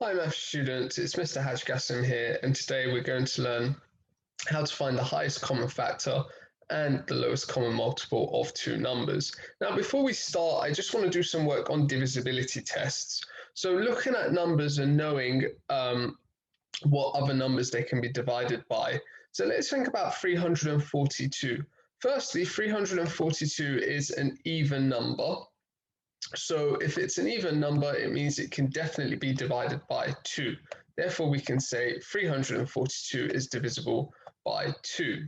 Hi math students, it's Mr. Hatchgasson here, and today we're going to learn how to find the highest common factor and the lowest common multiple of two numbers. Now before we start, I just want to do some work on divisibility tests. So looking at numbers and knowing what other numbers they can be divided by. So let's think about 342. Firstly, 342 is an even number. So if it's an even number, it means it can definitely be divided by 2. Therefore, we can say 342 is divisible by 2.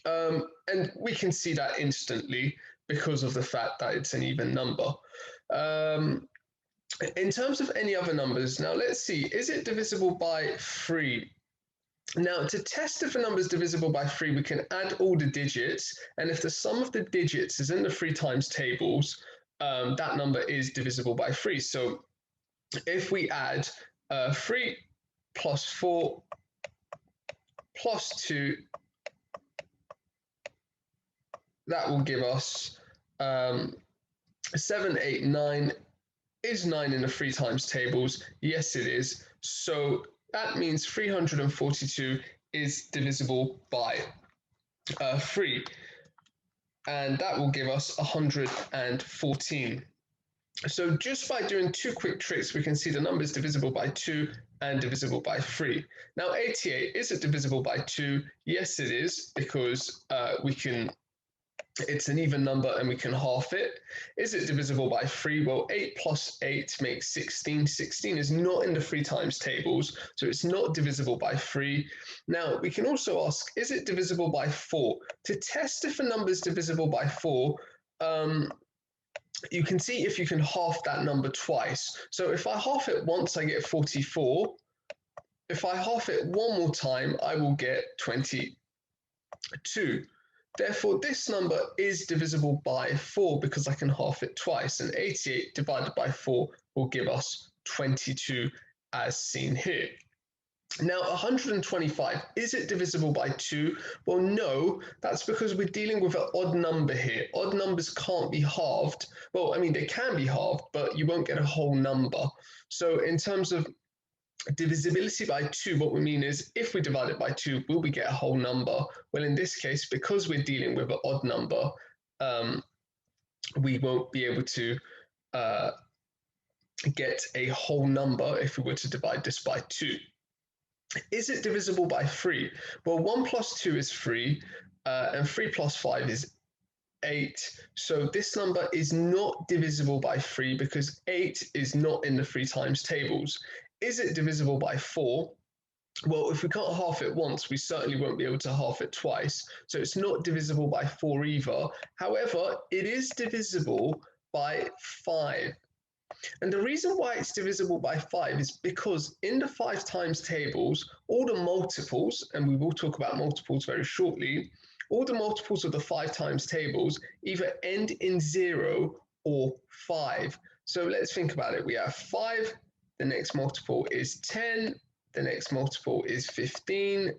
And we can see that instantly because of the fact that it's an even number. In terms of any other numbers, now let's see, is it divisible by 3? Now, to test if a number is divisible by 3, we can add all the digits, and if the sum of the digits is in the 3 times tables, that number is divisible by 3. So if we add 3 plus 4 plus 2, that will give us 7, 8, 9. Is 9 in the 3 times tables? Yes, it is. So that means 342 is divisible by 3. And that will give us 114. So just by doing 2 quick tricks, we can see the number is divisible by 2 and divisible by 3. Now 88, is it divisible by 2? Yes, it is, because it's an even number and we can half it. Is it divisible by 3? Well, 8 plus 8 makes 16. 16 is not in the 3 times tables, so it's not divisible by 3. Now, we can also ask, is it divisible by 4? To test if a number is divisible by 4, you can see if you can half that number twice. So if I half it once, I get 44. If I half it one more time, I will get 22. Therefore, this number is divisible by 4 because I can half it twice, and 88 divided by 4 will give us 22 as seen here. Now, 125, is it divisible by 2? Well, no, that's because we're dealing with an odd number here. Odd numbers can't be halved. Well, I mean, they can be halved, but you won't get a whole number. So in terms of divisibility by 2, what we mean is if we divide it by 2, will we get a whole number? Well, in this case, because we're dealing with an odd number, we won't be able to get a whole number if we were to divide this by 2. Is it divisible by 3? Well, 1 plus 2 is 3, and 3 plus 5 is 8. So this number is not divisible by 3 because 8 is not in the 3 times tables. Is it divisible by 4? Well, if we can't half it once, we certainly won't be able to half it twice. So it's not divisible by 4 either. However, it is divisible by 5. And the reason why it's divisible by 5 is because in the 5 times tables, all the multiples, and we will talk about multiples very shortly, all the multiples of the 5 times tables either end in 0 or 5. So let's think about it. We have 5, the next multiple is 10, the next multiple is 15,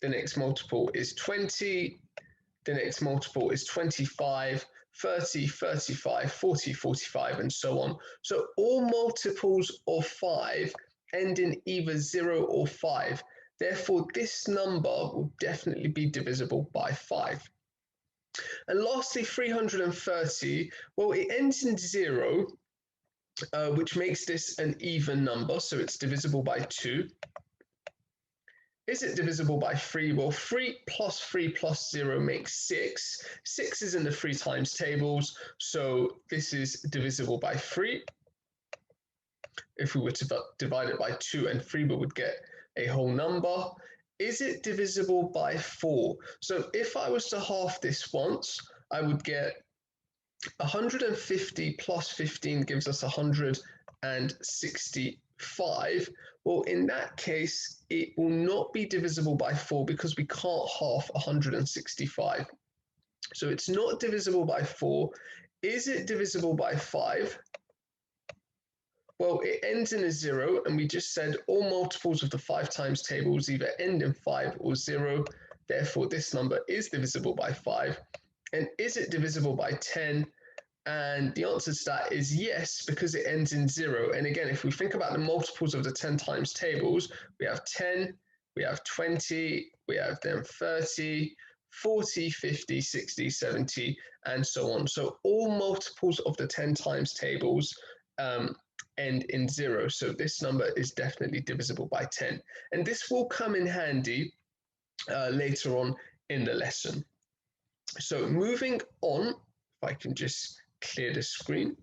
the next multiple is 20, the next multiple is 25, 30, 35, 40, 45, and so on. So all multiples of 5 end in either 0 or 5. Therefore, this number will definitely be divisible by 5. And lastly, 330, well, it ends in 0, which makes this an even number, so it's divisible by 2. Is it divisible by 3? Well, 3 plus 0 makes 6. 6 is in the 3 times tables, so this is divisible by 3. If we were to divide it by 2 and 3, we would get a whole number. Is it divisible by 4? So if I was to half this once, I would get 150 plus 15 gives us 165. Well, in that case, it will not be divisible by 4 because we can't half 165. So it's not divisible by 4. Is it divisible by 5? Well, it ends in a 0, and we just said all multiples of the 5 times tables either end in 5 or 0. Therefore, this number is divisible by 5. And is it divisible by 10? And the answer to that is yes, because it ends in 0. And again, if we think about the multiples of the 10 times tables, we have 10, we have 20, we have then 30, 40, 50, 60, 70, and so on. So all multiples of the 10 times tables end in 0. So this number is definitely divisible by 10. And this will come in handy later on in the lesson. So moving on, if I can just clear the screen.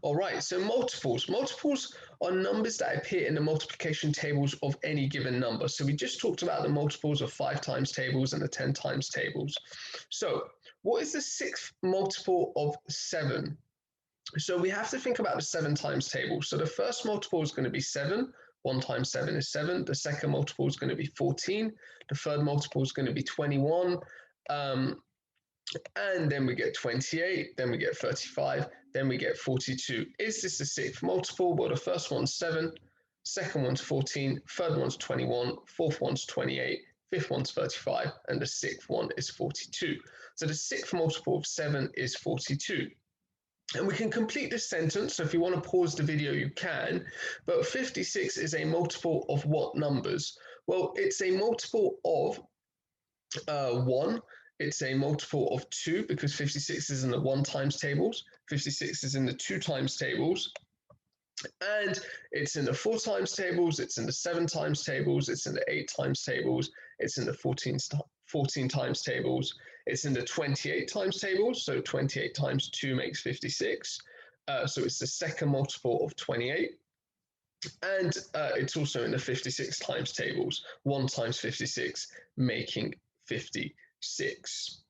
All right, so multiples. Multiples are numbers that appear in the multiplication tables of any given number. So we just talked about the multiples of 5 times tables and the 10 times tables. So what is the 6th multiple of 7? So we have to think about the 7 times table. So the first multiple is going to be 7. 1 times 7 is 7. The second multiple is going to be 14. The third multiple is going to be 21. And then we get 28, then we get 35, then we get 42. Is this the 6th multiple? Well, the first one's 7, second one's 14, third one's 21, fourth one's 28, fifth one's 35, and the 6th one is 42. So the 6th multiple of 7 is 42. And we can complete this sentence, so if you want to pause the video, you can. But 56 is a multiple of what numbers? Well, it's a multiple of 1. It's a multiple of 2 because 56 is in the 1 times tables. 56 is in the 2 times tables. And it's in the 4 times tables. It's in the 7 times tables. It's in the 8 times tables. It's in the 14 times tables. It's in the 28 times tables. So 28 times 2 makes 56. So it's the second multiple of 28. And it's also in the 56 times tables. 1 times 56 making 56.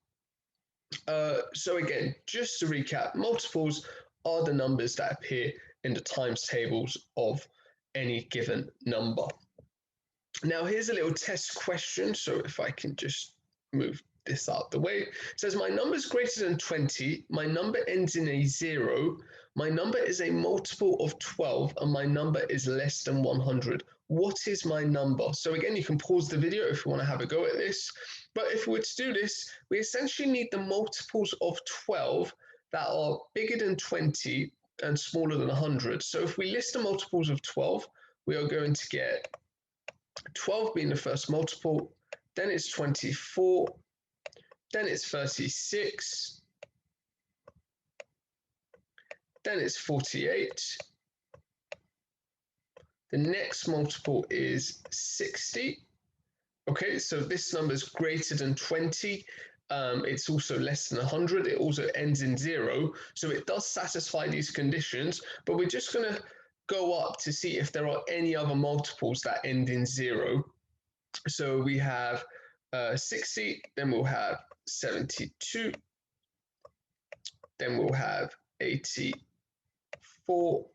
So again, just to recap, multiples are the numbers that appear in the times tables of any given number. Now here's a little test question. So if I can just move this out the way. It says my number is greater than 20, my number ends in a 0, my number is a multiple of 12, and my number is less than 100. What is my number? So again, you can pause the video if you want to have a go at this. But if we were to do this, we essentially need the multiples of 12 that are bigger than 20 and smaller than 100. So if we list the multiples of 12, we are going to get 12 being the first multiple, then it's 24, then it's 36, then it's 48. The next multiple is 60. Okay, so this number is greater than 20. It's also less than 100. It also ends in 0. So it does satisfy these conditions, but we're just going to go up to see if there are any other multiples that end in 0. So we have 60, then we'll have 72, then we'll have 84,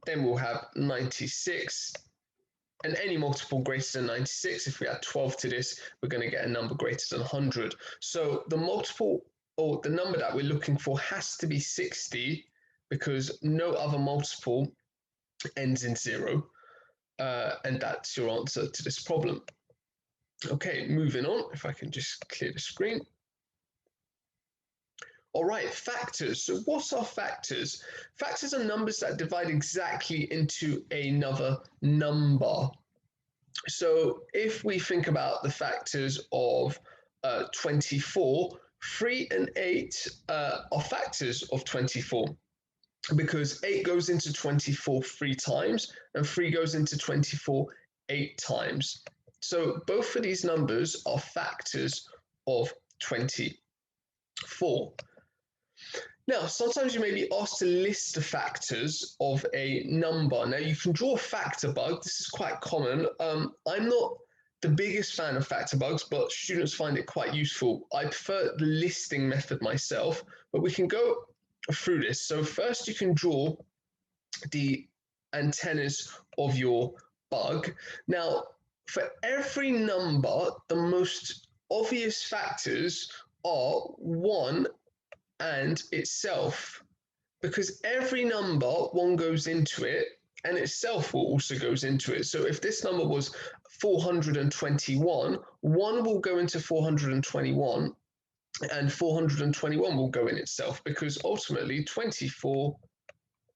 then we'll have 96, and any multiple greater than 96, if we add 12 to this, we're going to get a number greater than 100. So the multiple, or the number that we're looking for, has to be 60 because no other multiple ends in 0. And that's your answer to this problem. Okay, moving on, if I can just clear the screen. All right, factors. So what are factors? Factors are numbers that divide exactly into another number. So if we think about the factors of 24, 3 and 8 are factors of 24 because 8 goes into 24 3 times and 3 goes into 24 8 times. So both of these numbers are factors of 24. Now, sometimes you may be asked to list the factors of a number. Now, you can draw a factor bug. This is quite common. I'm not the biggest fan of factor bugs, but students find it quite useful. I prefer the listing method myself, but we can go through this. So first, you can draw the antennas of your bug. Now, for every number, the most obvious factors are 1 and itself, because every number, 1 goes into it and itself will also goes into it. So if this number was 421, 1 will go into 421 and 421 will go in itself, because ultimately 24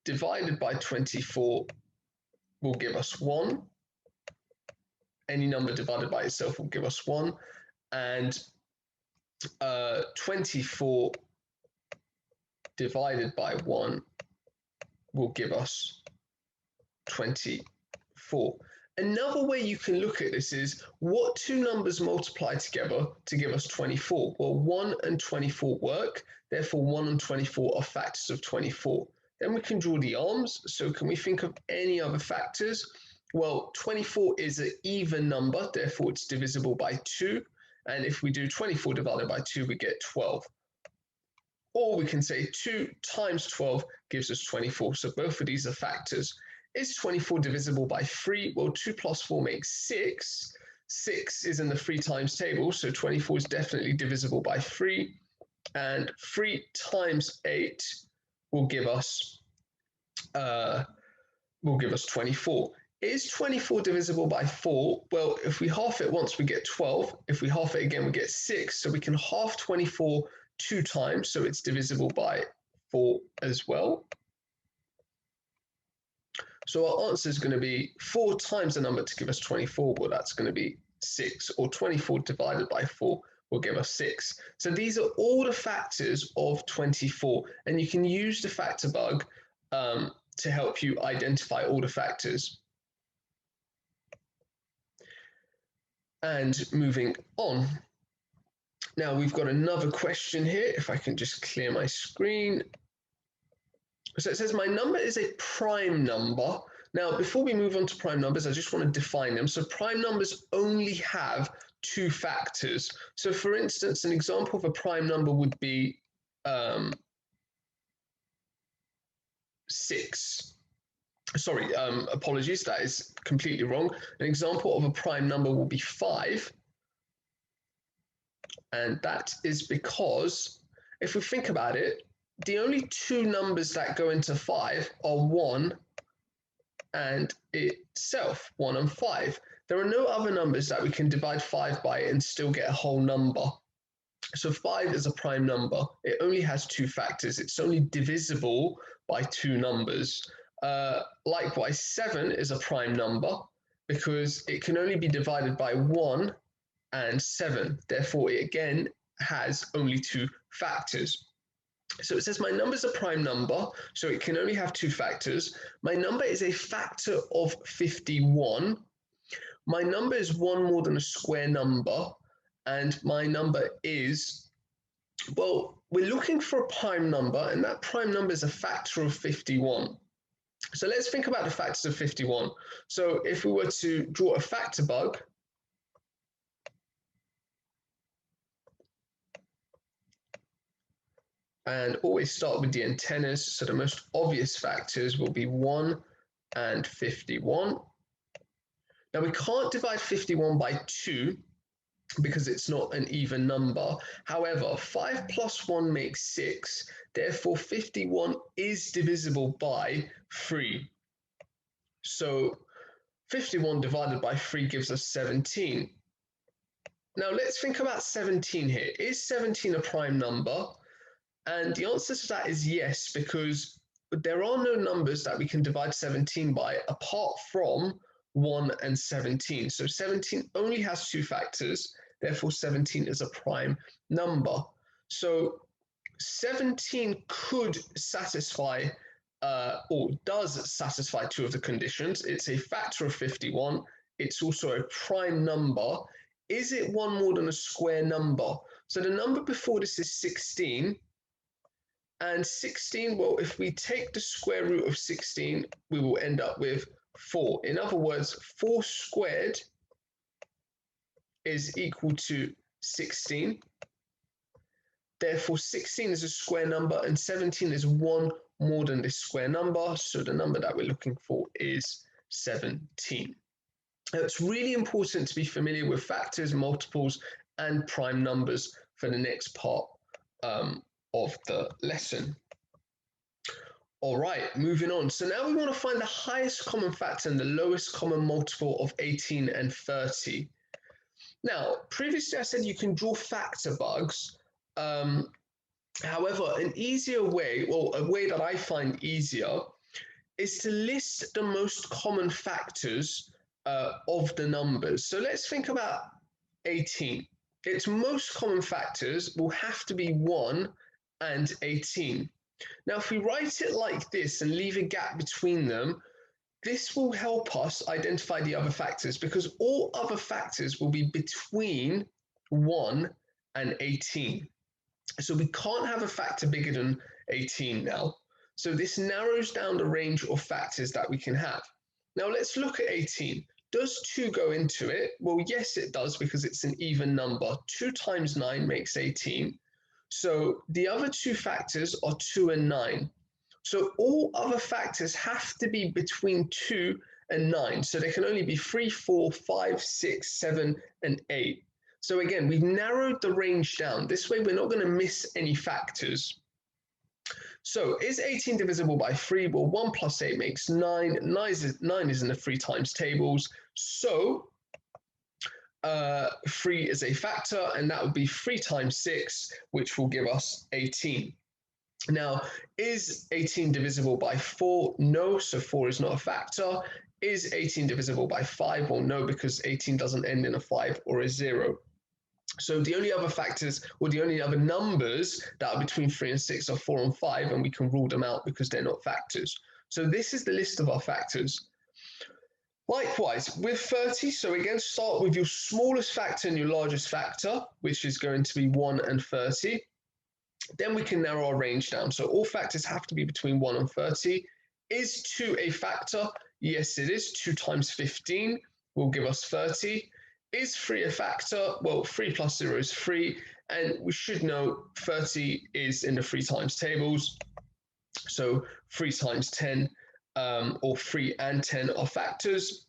divided by 24 will give us 1. Any number divided by itself will give us 1. And 24 divided by 1 will give us 24. Another way you can look at this is, what two numbers multiply together to give us 24? Well, 1 and 24 work, therefore 1 and 24 are factors of 24. Then we can draw the arms. So can we think of any other factors? Well, 24 is an even number, therefore it's divisible by 2. And if we do 24 divided by 2, we get 12. Or we can say 2 times 12 gives us 24. So both of these are factors. Is 24 divisible by 3? Well, 2 plus 4 makes 6. 6 is in the 3 times table, so 24 is definitely divisible by 3. And 3 times 8 will give us 24. Is 24 divisible by 4? Well, if we half it once, we get 12. If we half it again, we get 6. So we can half 24 2 times, so it's divisible by 4 as well. So our answer is going to be 4 times the number to give us 24. Well, that's going to be 6, or 24 divided by 4 will give us 6. So these are all the factors of 24, and you can use the factor bug to help you identify all the factors. And moving on. Now we've got another question here, if I can just clear my screen. So it says my number is a prime number. Now, before we move on to prime numbers, I just want to define them. So prime numbers only have 2 factors. So for instance, an example of a prime number would be 6. Sorry, apologies, that is completely wrong. An example of a prime number will be 5. And that is because, if we think about it, the only 2 numbers that go into 5 are 1 and itself, 1 and 5. There are no other numbers that we can divide 5 by and still get a whole number. So 5 is a prime number. It only has 2 factors. It's only divisible by 2 numbers. Likewise, 7 is a prime number because it can only be divided by 1 and 7. Therefore, it again has only 2 factors. So it says my number is a prime number, so it can only have 2 factors. My number is a factor of 51. My number is 1 more than a square number, and my number is, well, we're looking for a prime number, and that prime number is a factor of 51. So let's think about the factors of 51. So if we were to draw a factor bug, and always start with the antennas. So the most obvious factors will be 1 and 51. Now we can't divide 51 by 2 because it's not an even number. However, 5 plus 1 makes 6. Therefore, 51 is divisible by 3. So 51 divided by 3 gives us 17. Now let's think about 17 here. Is 17 a prime number? And the answer to that is yes, because there are no numbers that we can divide 17 by apart from 1 and 17. So 17 only has 2 factors, therefore 17 is a prime number. So 17 could satisfy or does satisfy 2 of the conditions. It's a factor of 51. It's also a prime number. Is it 1 more than a square number? So the number before this is 16. And 16, well, if we take the square root of 16, we will end up with 4. In other words, 4 squared is equal to 16. Therefore, 16 is a square number and 17 is 1 more than this square number. So the number that we're looking for is 17. Now, it's really important to be familiar with factors, multiples, and prime numbers for the next part of the lesson. All right, moving on. So now we want to find the highest common factor and the lowest common multiple of 18 and 30. Now, previously I said you can draw factor bugs However, an easier way, or a way that I find easier, is to list the most common factors of the numbers. So let's think about 18. Its most common factors will have to be 1 and 18. Now, if we write it like this and leave a gap between them, this will help us identify the other factors, because all other factors will be between 1 and 18. So we can't have a factor bigger than 18 now. So this narrows down the range of factors that we can have. Now let's look at 18. Does 2 go into it? Well, yes, it does, because it's an even number. 2 times 9 makes 18. So the other two factors are 2 and 9. So all other factors have to be between 2 and 9. So they can only be 3, 4, 5, 6, 7, and 8. So again, we've narrowed the range down. This way, we're not going to miss any factors. So is 18 divisible by 3? Well, 1 plus 8 makes 9. 9 is in the 3 times tables. So 3 is a factor, and that would be 3 times 6, which will give us 18. Now, is 18 divisible by 4? No, so 4 is not a factor. Is 18 divisible by 5? Well, no, because 18 doesn't end in a 5 or a 0. So the only other factors, or the only other numbers that are between 3 and 6 are 4 and 5, and we can rule them out because they're not factors. So this is the list of our factors. Likewise, with 30, so again, start with your smallest factor and your largest factor, which is going to be 1 and 30. Then we can narrow our range down. So all factors have to be between 1 and 30. Is 2 a factor? Yes, it is. 2 times 15 will give us 30. Is 3 a factor? Well, 3 plus 0 is 3. And we should know 30 is in the 3 times tables. So 3 times 10, or 3 and 10 are factors.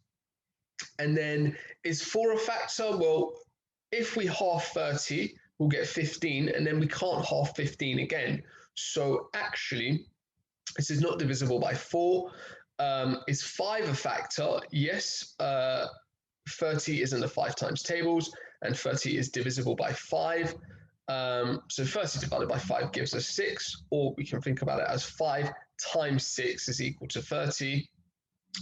And then is 4 a factor? Well, if we half 30, we'll get 15, and then we can't half 15 again. So actually, this is not divisible by 4. Is 5 a factor? Yes. 30 is in the 5 times tables, and 30 is divisible by 5. So 30 divided by 5 gives us 6, or we can think about it as 5 times 6 is equal to 30.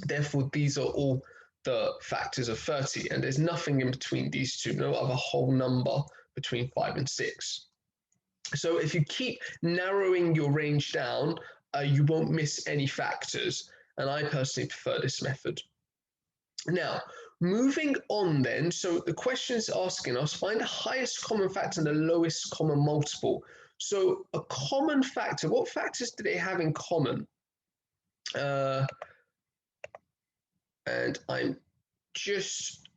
Therefore, these are all the factors of 30, and there's nothing in between these two, no other whole number between 5 and 6. So if you keep narrowing your range down, you won't miss any factors, and I personally prefer this method. Now, moving on then, so the question is asking us, find the highest common factor and the lowest common multiple. So a common factor, what factors do they have in common? And I'm just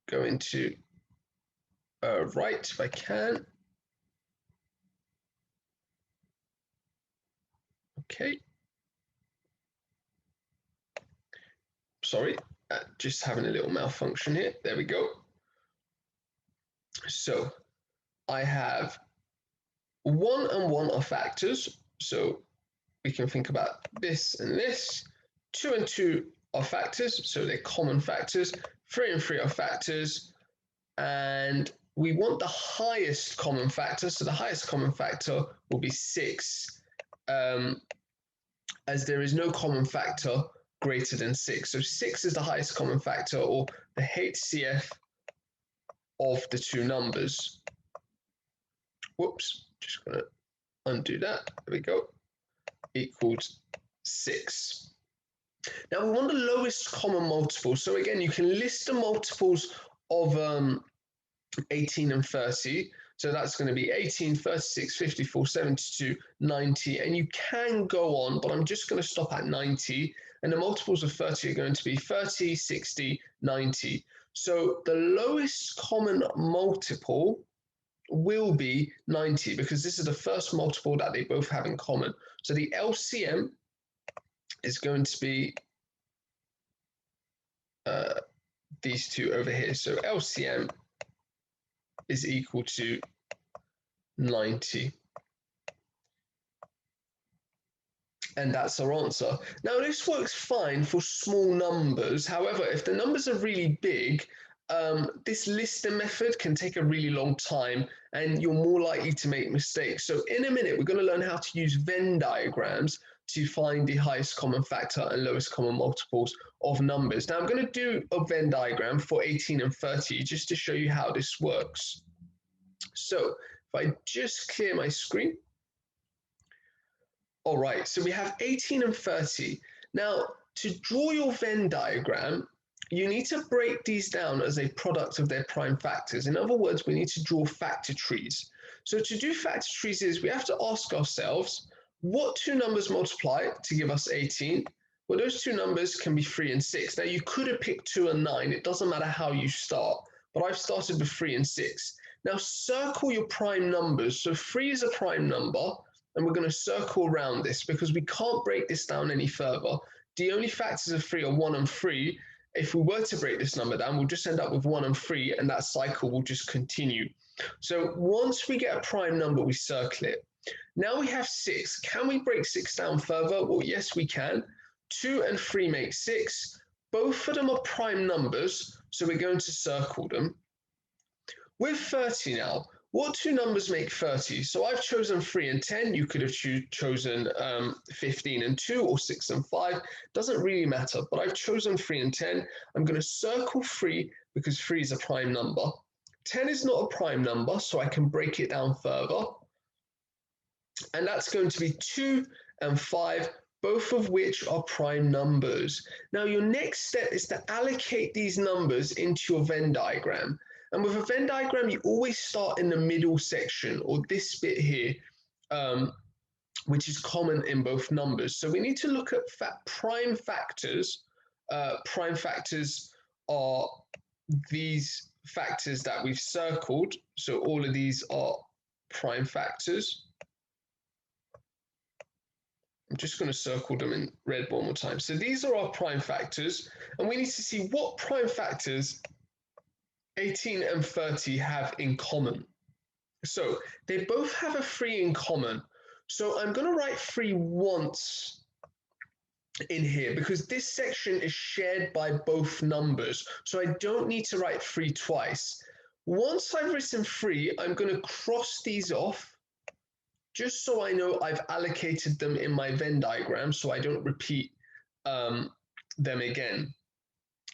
going to write if I can. Okay. Sorry, just having a little malfunction here. There we go. So I have 1 and 1 are factors. So we can think about this and this. 2 and 2 are factors, so they're common factors. 3 and 3 are factors. And we want the highest common factor. So the highest common factor will be 6, as there is no common factor greater than 6. So 6 is the highest common factor, or the HCF of the two numbers. Whoops, just going to undo that. There we go. Equals 6. Now we want the lowest common multiple. So again, you can list the multiples of 18 and 30. So that's going to be 18, 36, 54, 72, 90. And you can go on, but I'm just going to stop at 90. And the multiples of 30 are going to be 30, 60, 90. So the lowest common multiple will be 90, because this is the first multiple that they both have in common. So the LCM is going to be these two over here. So LCM is equal to 90. And that's our answer. Now, this works fine for small numbers. However, if the numbers are really big, this lister method can take a really long time, and you're more likely to make mistakes. So in a minute, we're going to learn how to use Venn diagrams to find the highest common factor and lowest common multiples of numbers. Now I'm going to do a Venn diagram for 18 and 30 just to show you how this works. So if I just clear my screen. All right, so we have 18 and 30. Now, to draw your Venn diagram, you need to break these down as a product of their prime factors. In other words, we need to draw factor trees. So to do factor trees is we have to ask ourselves, what two numbers multiply to give us 18? Well, those two numbers can be 3 and 6. Now, you could have picked 2 and 9. It doesn't matter how you start, but I've started with 3 and 6. Now, circle your prime numbers. So 3 is a prime number, and we're going to circle around this because we can't break this down any further. The only factors of 3 are 1 and 3. If we were to break this number down, we'll just end up with 1 and 3, and that cycle will just continue. So once we get a prime number, we circle it. Now we have 6. Can we break 6 down further? Well, yes, we can. 2 and 3 make 6. Both of them are prime numbers, so we're going to circle them. With 30 now, what two numbers make 30? So I've chosen 3 and 10. You could have chosen 15 and 2 or 6 and 5. Doesn't really matter, but I've chosen 3 and 10. I'm going to circle 3 because 3 is a prime number. 10 is not a prime number, so I can break it down further. And that's going to be 2 and 5, both of which are prime numbers. Now, your next step is to allocate these numbers into your Venn diagram. And with a Venn diagram, you always start in the middle section, or this bit here, which is common in both numbers. So we need to look at prime factors. Prime factors are these factors that we've circled. So all of these are prime factors. I'm just going to circle them in red one more time. So these are our prime factors, and we need to see what prime factors 18 and 30 have in common. So they both have a 3 in common. So I'm going to write 3 once in here because this section is shared by both numbers. So I don't need to write 3 twice. Once I've written 3, I'm going to cross these off just so I know I've allocated them in my Venn diagram so I don't repeat them again.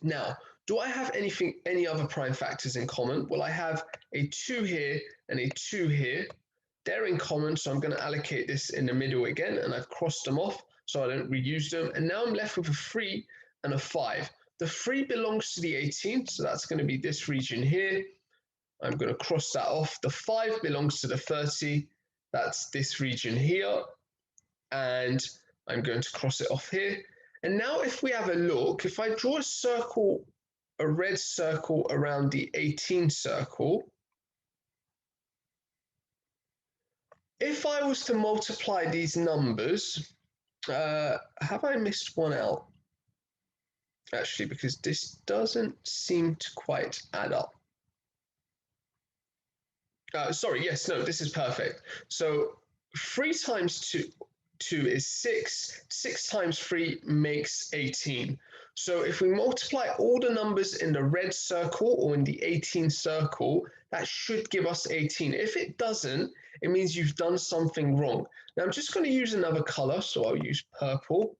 Now, do I have any other prime factors in common? Well, I have a 2 here and a 2 here. They're in common, so I'm going to allocate this in the middle again, and I've crossed them off so I don't reuse them. And now I'm left with a 3 and a 5. The 3 belongs to the 18, so that's going to be this region here. I'm going to cross that off. The 5 belongs to the 30. That's this region here. And I'm going to cross it off here. And now if we have a look, if I draw a circle, a red circle around the 18 circle, if I was to multiply these numbers, have I missed one out? Actually, because this doesn't seem to quite add up. Sorry, yes, no, this is perfect. So 3 times 2 is 6. 6 times 3 makes 18. So if we multiply all the numbers in the red circle or in the 18 circle, that should give us 18. If it doesn't, it means you've done something wrong. Now I'm just going to use another color, so I'll use purple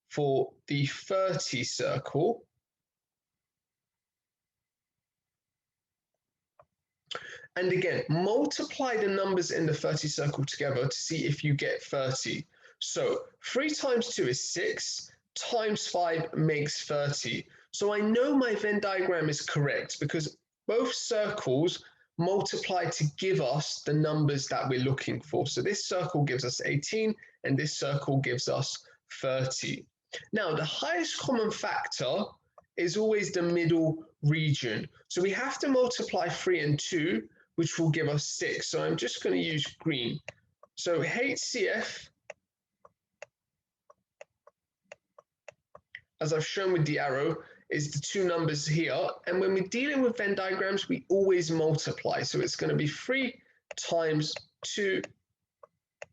for the 30 circle. And again, multiply the numbers in the 30 circle together to see if you get 30. So 3 times 2 is 6, times 5 makes 30. So I know my Venn diagram is correct because both circles multiply to give us the numbers that we're looking for. So this circle gives us 18 and this circle gives us 30. Now the highest common factor is always the middle region. So we have to multiply 3 and 2, which will give us 6. So I'm just going to use green. So HCF, as I've shown with the arrow, is the 2 numbers here. And when we're dealing with Venn diagrams, we always multiply. So it's going to be 3 times 2,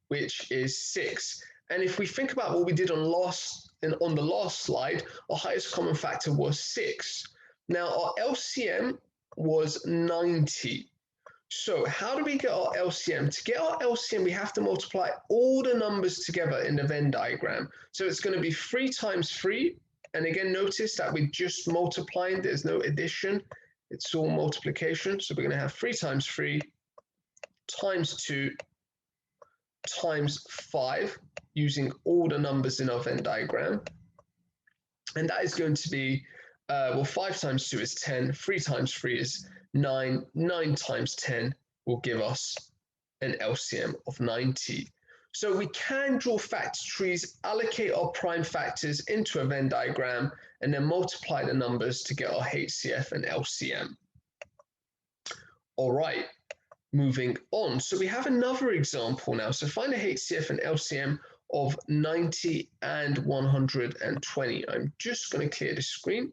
which is 6. And if we think about what we did on the last slide, our highest common factor was 6. Now our LCM was 90. So how do we get our LCM? To get our LCM, we have to multiply all the numbers together in the Venn diagram. So it's going to be 3 times 3. And again, notice that we're just multiplying. There's no addition. It's all multiplication. So we're going to have 3 times 3 times 2 times 5, using all the numbers in our Venn diagram. And that is going to be, well, 5 times 2 is 10, 3 times 3 is 9, 9 times 10 will give us an LCM of 90. So we can draw factor trees, allocate our prime factors into a Venn diagram, and then multiply the numbers to get our HCF and LCM. All right, moving on. So we have another example now. So find a HCF and LCM of 90 and 120. I'm just going to clear the screen.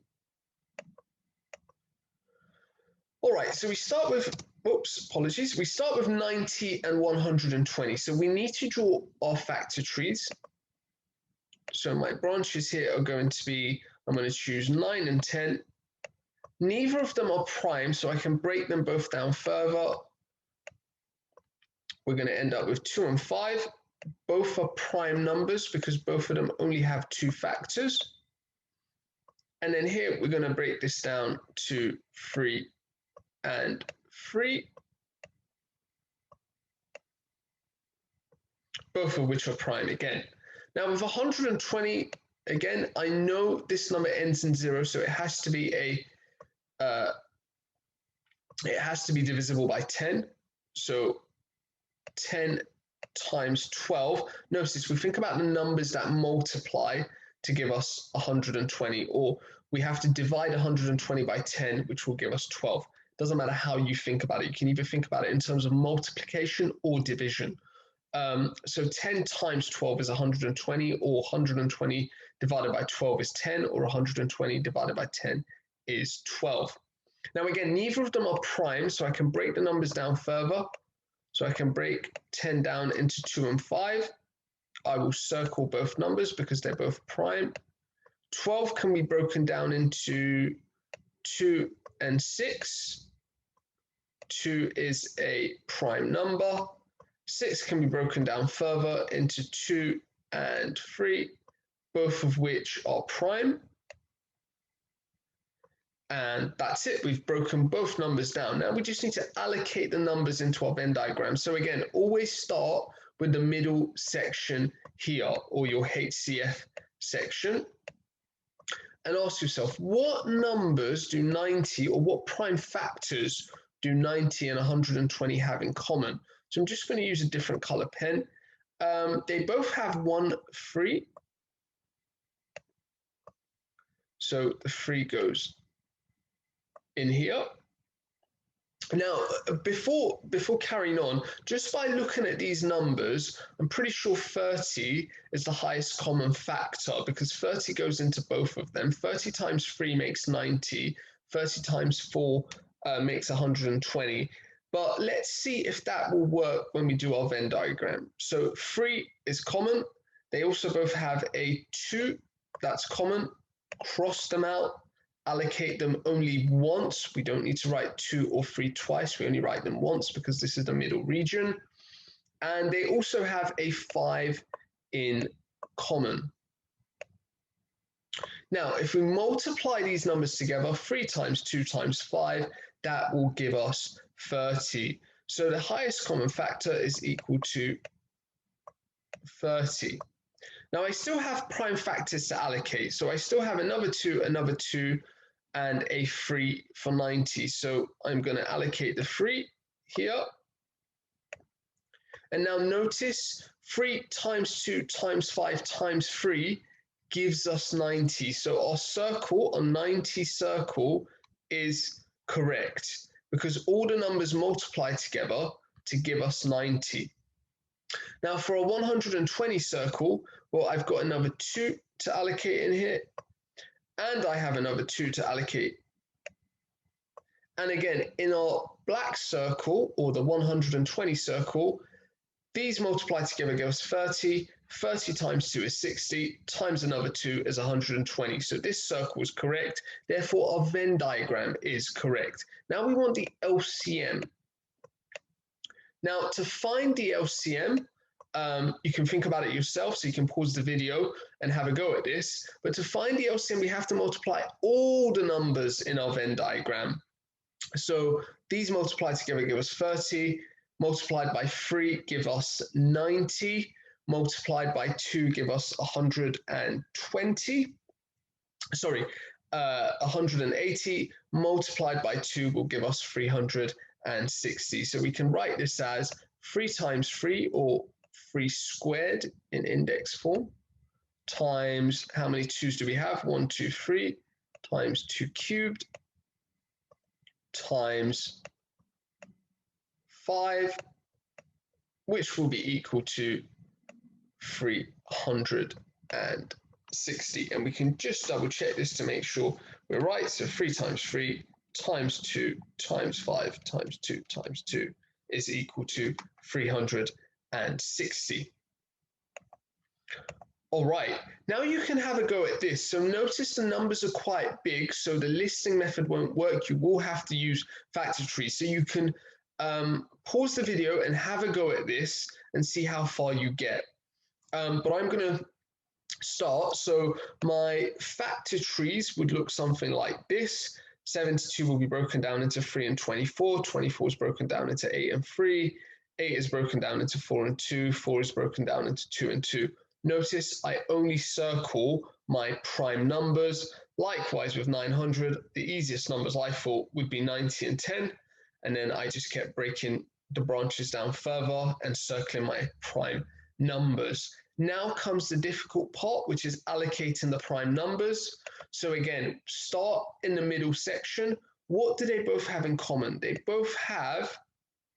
All right, so we start with, whoops, apologies. We start with 90 and 120. So we need to draw our factor trees. So my branches here are going to be, I'm going to choose 9 and 10. Neither of them are prime, so I can break them both down further. We're going to end up with 2 and 5. Both are prime numbers because both of them only have 2 factors. And then here we're going to break this down to 3 and 3, both of which are prime again. Now with 120, again, I know this number ends in 0, so it has to be divisible by 10. So 10 times 12. Notice we think about the numbers that multiply to give us 120, or we have to divide 120 by 10, which will give us 12. Doesn't matter how you think about it. You can either think about it in terms of multiplication or division. So 10 times 12 is 120, or 120 divided by 12 is 10, or 120 divided by 10 is 12. Now again, neither of them are prime, so I can break the numbers down further. So I can break 10 down into 2 and 5. I will circle both numbers because they're both prime. 12 can be broken down into 2 and 6. 2 is a prime number. 6 can be broken down further into 2 and 3, both of which are prime. And that's it. We've broken both numbers down. Now we just need to allocate the numbers into our Venn diagram. So again, always start with the middle section here, or your HCF section, and ask yourself, what numbers do 90, or what prime factors do 90 and 120 have in common? So I'm just going to use a different color pen. They both have 1, 3. So the 3 goes in here. Now, before carrying on, just by looking at these numbers, I'm pretty sure 30 is the highest common factor because 30 goes into both of them. 30 times 3 makes 90. 30 times 4 makes 120. But let's see if that will work when we do our Venn diagram. So 3 is common. They also both have a 2 that's common. Cross them out. Allocate them only once. We don't need to write 2 or 3 twice. We only write them once because this is the middle region. And they also have a 5 in common. Now, if we multiply these numbers together, 3 times 2 times 5, that will give us 30. So the highest common factor is equal to 30. Now I still have prime factors to allocate. So I still have another 2, and a 3 for 90. So I'm going to allocate the 3 here. And now notice 3 times 2 times 5 times 3 gives us 90. So our circle, our 90 circle, is correct because all the numbers multiply together to give us 90. Now for a 120 circle, well, I've got another 2 to allocate in here, and I have another 2 to allocate. And again, in our black circle, or the 120 circle, these multiply together give us 30. 30 times 2 is 60, times another 2 is 120. So this circle is correct. Therefore, our Venn diagram is correct. Now we want the LCM. Now, to find the LCM, you can think about it yourself, so you can pause the video and have a go at this. But to find the LCM, we have to multiply all the numbers in our Venn diagram. So these multiplied together give us 30, multiplied by 3 give us 90, multiplied by 2 give us 120. Sorry, 180 multiplied by 2 will give us 360. So we can write this as 3 times 3, or 3 squared in index form, times, how many 2's do we have? 1, 2, 3, times 2 cubed, times 5, which will be equal to 360. And we can just double check this to make sure we're right. So 3 times 3 times 2 times 5 times 2 times 2 is equal to 360. All right, now you can have a go at this. So notice the numbers are quite big, so the listing method won't work. You will have to use factor trees. So you can pause the video and have a go at this and see how far you get. But I'm going to start. So my factor trees would look something like this. 72 will be broken down into 3 and 24. 24 is broken down into 8 and 3. 8 is broken down into 4 and 2. 4 is broken down into 2 and 2. Notice I only circle my prime numbers. Likewise with 900, the easiest numbers I thought would be 90 and 10. And then I just kept breaking the branches down further and circling my prime numbers. Now comes the difficult part, which is allocating the prime numbers. So again, start in the middle section. What do they both have in common? They both have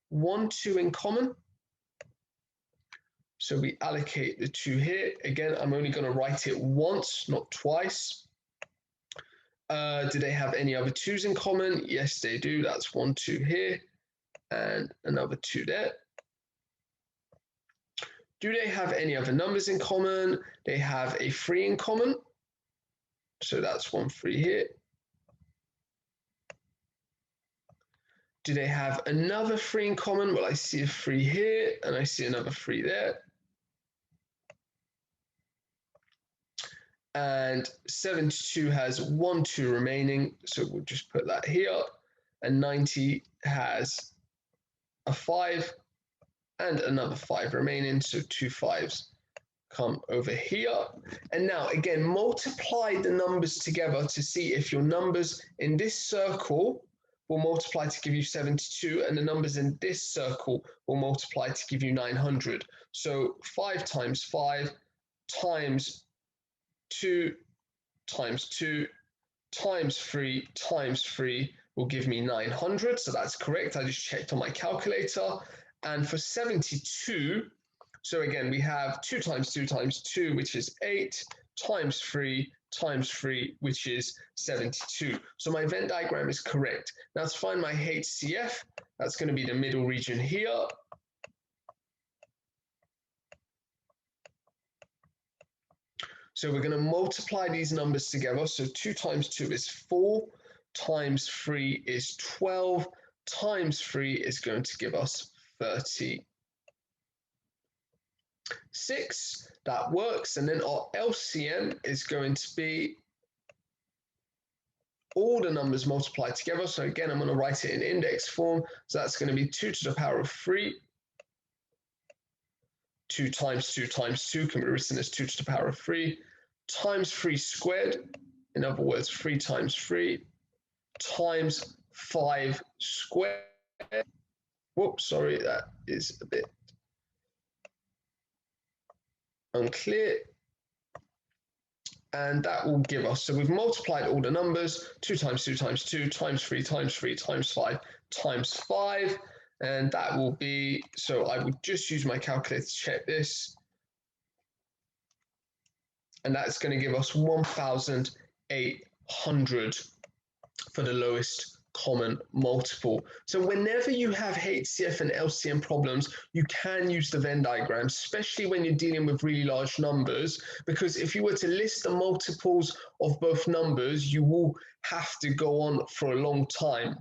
1, 2 in common. So we allocate the 2 here. Again, I'm only going to write it once, not twice. Do they have any other 2's in common? Yes, they do. That's 1, 2 here, and another 2 there. Do they have any other numbers in common? They have a 3 in common. So that's 1, 3 here. Do they have another 3 in common? Well, I see a 3 here, and I see another 3 there. And 72 has 1, 2 remaining, so we'll just put that here. And 90 has a 5 and another 5 remaining, so 2 5's come over here. And now again, multiply the numbers together to see if your numbers in this circle will multiply to give you 72, and the numbers in this circle will multiply to give you 900. So 5 times 5 times 2 times 2 times 3 times 3 will give me 900. So that's correct. I just checked on my calculator. And for 72, so again, we have 2 times 2 times 2, which is 8, times 3 times 3, which is 72. So my Venn diagram is correct. Now to find my HCF, that's going to be the middle region here. So we're going to multiply these numbers together. So 2 times 2 is 4, times 3 is 12, times 3 is going to give us 36. That works. And then our LCM is going to be all the numbers multiplied together. So again, I'm going to write it in index form. So that's going to be 2 to the power of 3. 2 times 2 times 2 can be written as 2 to the power of 3 times 3 squared. In other words, 3 times 3 times 5 squared. Whoops, sorry, that is a bit unclear. And that will give us, so we've multiplied all the numbers, 2 times 2 times 2 times 3 times 3 times 5 times 5. And that will be, so I would just use my calculator to check this. And that's going to give us 1,800 for the lowest common multiple. So whenever you have HCF and LCM problems, you can use the Venn diagram, especially when you're dealing with really large numbers, because if you were to list the multiples of both numbers, you will have to go on for a long time.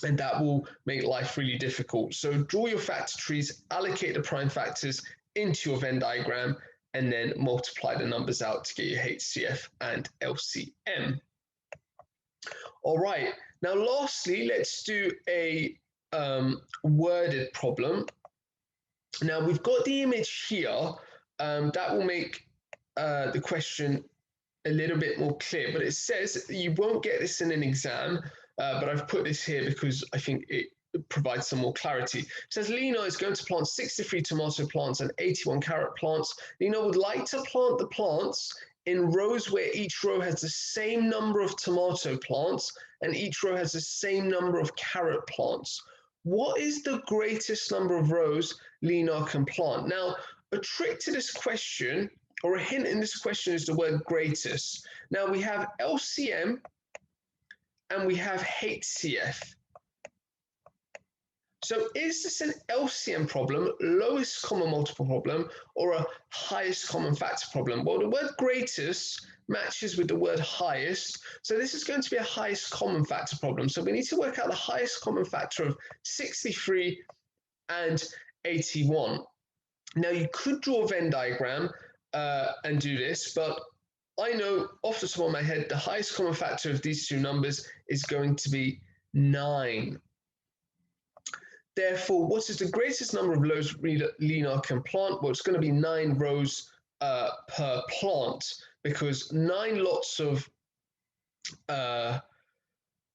and that will make life really difficult. So draw your factor trees, allocate the prime factors into your Venn diagram, and then multiply the numbers out to get your HCF and LCM. All right, now lastly, let's do a worded problem. Now we've got the image here, that will make the question a little bit more clear, but it says you won't get this in an exam, but I've put this here because I think it provides some more clarity. It says Lena is going to plant 63 tomato plants and 81 carrot plants. Lena would like to plant the plants in rows where each row has the same number of tomato plants and each row has the same number of carrot plants. What is the greatest number of rows Lena can plant? Now, a trick to this question, or a hint in this question, is the word greatest. Now we have LCM and we have HCF. So is this an LCM problem, lowest common multiple problem, or a highest common factor problem? Well, the word greatest matches with the word highest. So this is going to be a highest common factor problem. So we need to work out the highest common factor of 63 and 81. Now you could draw a Venn diagram and do this, but I know off the top of my head, the highest common factor of these two numbers is going to be 9. Therefore, what is the greatest number of rows Lena can plant? Well, it's going to be 9 rows per plant, because 9 lots of 9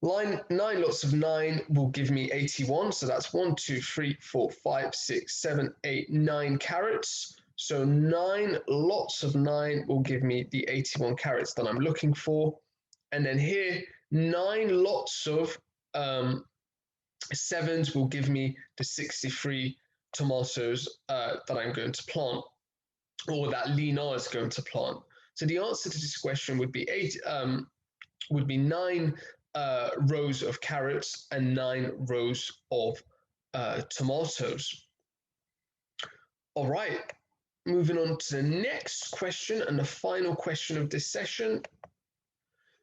lots of 9 will give me 81. So that's 1, 2, 3, 4, 5, 6, 7, 8, 9 carrots. So 9 lots of 9 will give me the 81 carrots that I'm looking for. And then here, 9 lots of 7s will give me the 63 tomatoes that I'm going to plant, or that Lena is going to plant. So the answer to this question would be 9 rows of carrots and 9 rows of tomatoes. All right, moving on to the next question and the final question of this session.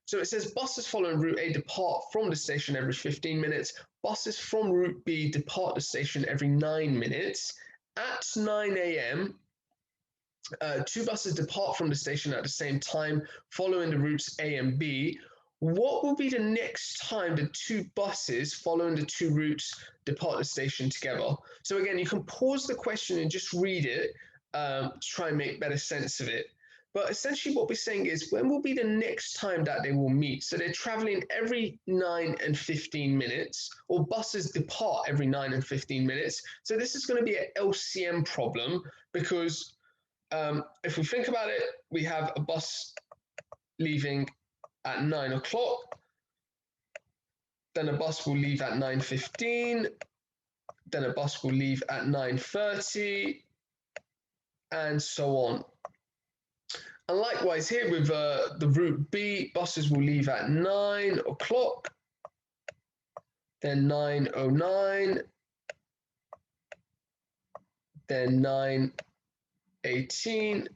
So it says buses following route A depart from the station every 15 minutes. Buses from route B depart the station every 9 minutes. At 9 a.m., 2 buses depart from the station at the same time, following the routes A and B. What will be the next time the 2 buses following the 2 routes depart the station together? So again, you can pause the question and just read it to try and make better sense of it. But essentially what we're saying is, when will be the next time that they will meet? So they're traveling every 9 and 15 minutes, or buses depart every 9 and 15 minutes. So this is going to be an LCM problem, because if we think about it, we have a bus leaving at 9 o'clock, then a bus will leave at 9:15, then a bus will leave at 9:30, and so on. And likewise here with the route B, buses will leave at 9 o'clock, then 9:09, then 9:18,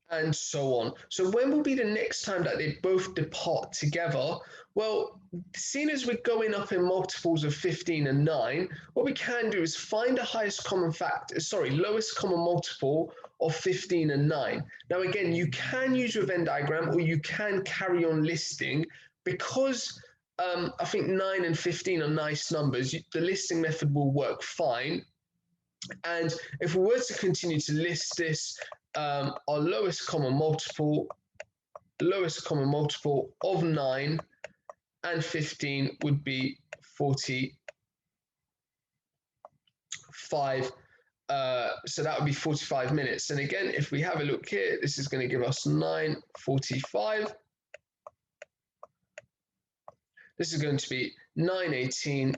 and so on. So when will be the next time that they both depart together? Well, seeing as we're going up in multiples of 15 and 9, what we can do is find the lowest common multiple of 15 and 9. Now again, you can use your Venn diagram, or you can carry on listing, because I think 9 and 15 are nice numbers. The listing method will work fine. And if we were to continue to list this, our lowest common multiple of 9 and 15 would be 45. So that would be 45 minutes. And again, if we have a look here, this is going to give us 9:45. This is going to be 9:18,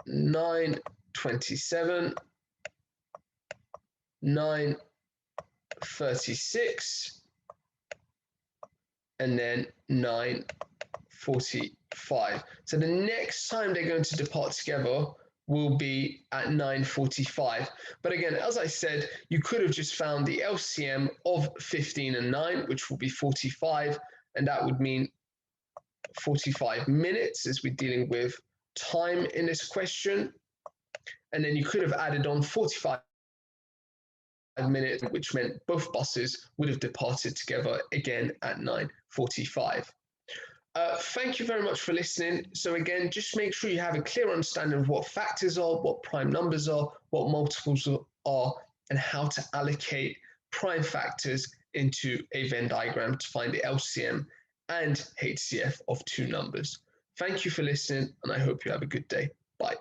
9:27, 9:36, and then 9:45. So the next time they're going to depart together will be at 9:45. But again, as I said, you could have just found the LCM of 15 and 9, which will be 45, and that would mean 45 minutes, as we're dealing with time in this question. And then you could have added on 45 minutes, which meant both buses would have departed together again at 9:45. Thank you very much for listening. So again, just make sure you have a clear understanding of what factors are, what prime numbers are, what multiples are, and how to allocate prime factors into a Venn diagram to find the LCM and HCF of two numbers. Thank you for listening, and I hope you have a good day. Bye.